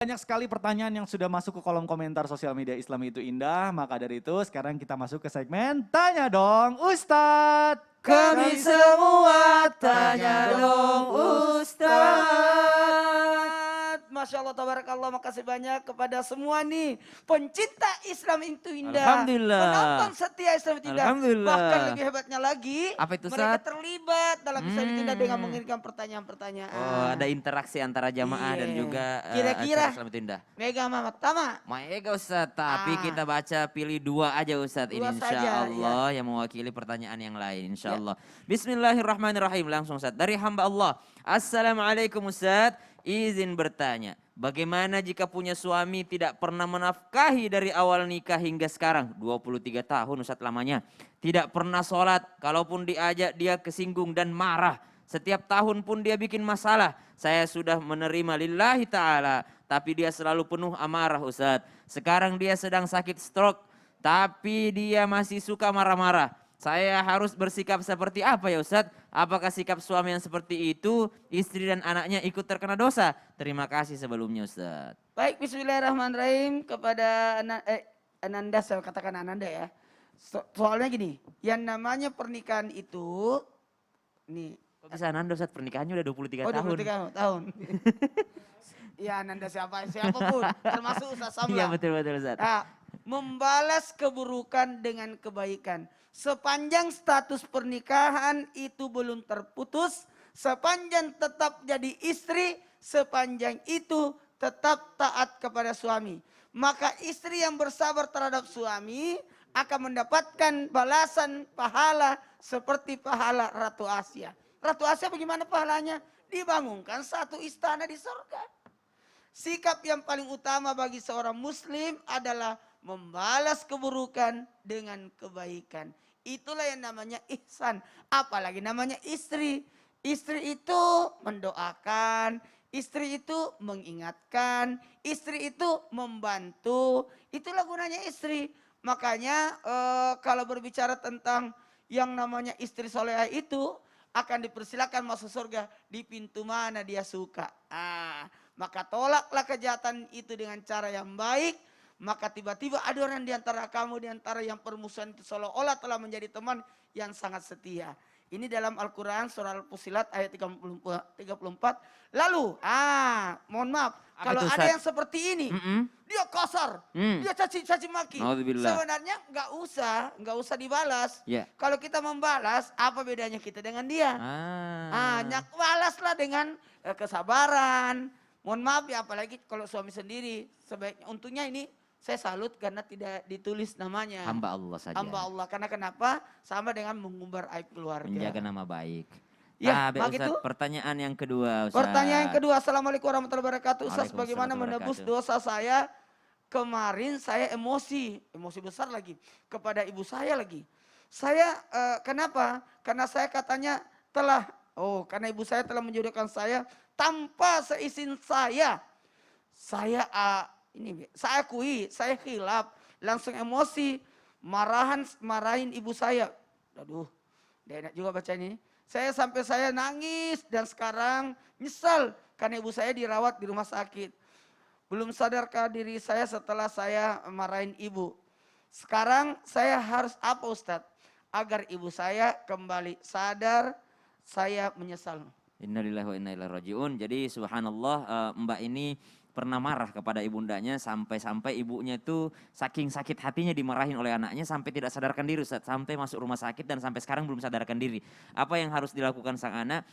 Banyak sekali pertanyaan yang sudah masuk ke kolom komentar sosial media Islam itu indah. Maka dari itu sekarang kita masuk ke segmen Tanya Dong Ustadz. Kami semua tanya dong Ustadz. Masya Allah, tabarakallah, makasih banyak kepada semua nih pencinta Islam itu indah. Alhamdulillah. Penonton setia Islam itu indah. Alhamdulillah. Bahkan lebih hebatnya lagi, Apa itu, mereka Ustadz? terlibat dalam Islam itu indah dengan mengirimkan pertanyaan-pertanyaan. Oh, ada interaksi antara jamaah dan Iya. juga Kira-kira acara Islam itu indah. Mega Mama Tama. Mega Ustadz, tapi kita baca pilih dua aja Ustadz. Ini Dua insya saja, Allah yang mewakili pertanyaan yang lain insya Allah. Bismillahirrahmanirrahim, langsung Ustadz. Dari hamba Allah. Assalamualaikum Ustadz, izin bertanya. Bagaimana jika punya suami tidak pernah menafkahi dari awal nikah hingga sekarang? 23 tahun Ustadz lamanya. Tidak pernah sholat, kalaupun diajak dia kesinggung dan marah. Setiap tahun pun dia bikin masalah. Saya sudah menerima lillahi ta'ala. Tapi dia selalu penuh amarah Ustadz. Sekarang dia sedang sakit stroke. Tapi dia masih suka marah-marah. Saya harus bersikap seperti apa ya Ustadz? Apakah sikap suami yang seperti itu, istri dan anaknya ikut terkena dosa? Terima kasih sebelumnya Ustadz. Baik, bismillahirrahmanirrahim kepada Ananda, saya katakan Ananda ya. Soalnya gini, yang namanya pernikahan itu, nih. Kok bisa Ananda Ustadz, pernikahannya udah 23 Oh, tahun. 23 tahun. Ya Ananda siapapun, termasuk Ustaz Samla. Iya betul Ustadz. Nah, membalas keburukan dengan kebaikan. Sepanjang status pernikahan itu belum terputus, sepanjang tetap jadi istri, sepanjang itu tetap taat kepada suami. Maka istri yang bersabar terhadap suami akan mendapatkan balasan pahala seperti pahala Ratu Asia. Ratu Asia bagaimana pahalanya? Dibangunkan satu istana di surga. Sikap yang paling utama bagi seorang muslim adalah membalas keburukan dengan kebaikan. Itulah yang namanya ihsan. Apalagi namanya istri. Istri itu mendoakan, istri itu mengingatkan, istri itu membantu. Itulah gunanya istri. Makanya kalau berbicara tentang yang namanya istri solehah itu akan dipersilakan masuk surga di pintu mana dia suka. Maka tolaklah kejahatan itu dengan cara yang baik. Maka tiba-tiba ada orang di antara kamu, di antara yang permusuhan itu seolah-olah telah menjadi teman yang sangat setia. Ini dalam Al-Quran surah Al-Fusilat ayat 34. Lalu, mohon maaf. Kalau ada yang seperti ini, dia kasar, dia caci maki. Sebenarnya nggak usah dibalas. Kalau kita membalas, apa bedanya kita dengan dia? Balaslah dengan kesabaran. Mohon maaf ya, apalagi kalau suami sendiri. Sebaiknya, untungnya ini saya salut karena tidak ditulis namanya. Hamba Allah saja. Hamba Allah. Karena kenapa? Sama dengan mengumbar aib keluarga. Menjaga nama baik. Ya, Ustaz, pertanyaan yang kedua Ustaz. Pertanyaan yang kedua. Assalamualaikum warahmatullahi wabarakatuh. Ustaz, bagaimana menebus dosa saya? Kemarin saya emosi besar lagi kepada ibu saya lagi. Saya kenapa? Karena saya katanya karena ibu saya telah menjodohkan saya tanpa seizin saya. Saya akui, saya khilaf, langsung emosi, marahin ibu saya. Aduh, tidak enak juga baca ini. Saya nangis dan sekarang nyesal karena ibu saya dirawat di rumah sakit. Belum sadarkah diri saya setelah saya marahin ibu. Sekarang saya harus apa Ustadz? Agar ibu saya kembali sadar, saya menyesal. Innalillahi wa inna ilaihi rajiun. Jadi subhanallah, Mbak ini pernah marah kepada ibundanya sampai ibunya itu saking sakit hatinya dimarahin oleh anaknya sampai tidak sadarkan diri Ustaz, sampai masuk rumah sakit dan sampai sekarang belum sadarkan diri. Apa yang harus dilakukan sang anak?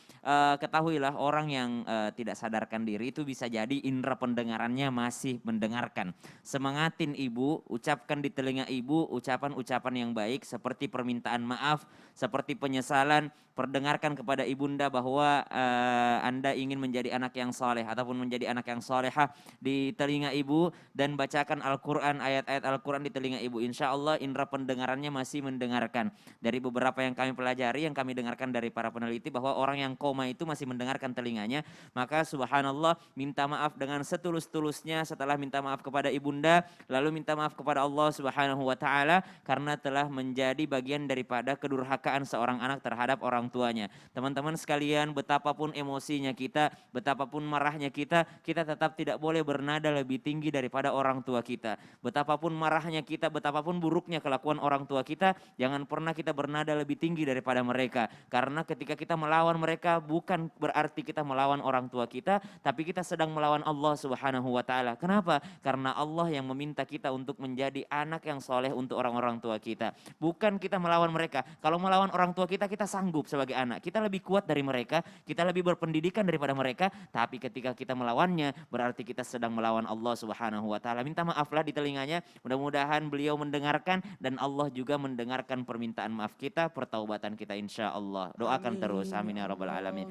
Ketahuilah orang yang tidak sadarkan diri itu bisa jadi indera pendengarannya masih mendengarkan. Semangatin ibu, ucapkan di telinga ibu ucapan-ucapan yang baik seperti permintaan maaf, seperti penyesalan, perdengarkan kepada ibunda bahwa Anda ingin menjadi anak yang soleh ataupun menjadi anak yang solehah di telinga ibu dan bacakan Al-Quran, ayat-ayat Al-Quran di telinga ibu. Insya Allah indera pendengarannya masih mendengarkan. Dari beberapa yang kami pelajari, yang kami dengarkan dari para peneliti bahwa orang yang koma itu masih mendengarkan telinganya. Maka subhanallah minta maaf dengan setulus-tulusnya setelah minta maaf kepada ibunda, lalu minta maaf kepada Allah Subhanahu wa ta'ala karena telah menjadi bagian daripada kedurhakaan seorang anak terhadap orang orang tuanya. Teman-teman sekalian, betapapun emosinya kita, betapapun marahnya kita tetap tidak boleh bernada lebih tinggi daripada orang tua kita. Betapapun marahnya kita, betapapun buruknya kelakuan orang tua kita, jangan pernah kita bernada lebih tinggi daripada mereka. Karena ketika kita melawan mereka bukan berarti kita melawan orang tua kita, tapi kita sedang melawan Allah Subhanahu wa taala. Kenapa? Karena Allah yang meminta kita untuk menjadi anak yang soleh untuk orang-orang tua kita. Bukan kita melawan mereka. Kalau melawan orang tua kita, kita sanggup sebagai anak. Kita lebih kuat dari mereka, kita lebih berpendidikan daripada mereka, tapi ketika kita melawannya berarti kita sedang melawan Allah Subhanahu wa taala. Minta maaflah di telinganya. Mudah-mudahan beliau mendengarkan dan Allah juga mendengarkan permintaan maaf kita, pertaubatan kita insya Allah. Doakan terus. Amin ya rabbal alamin.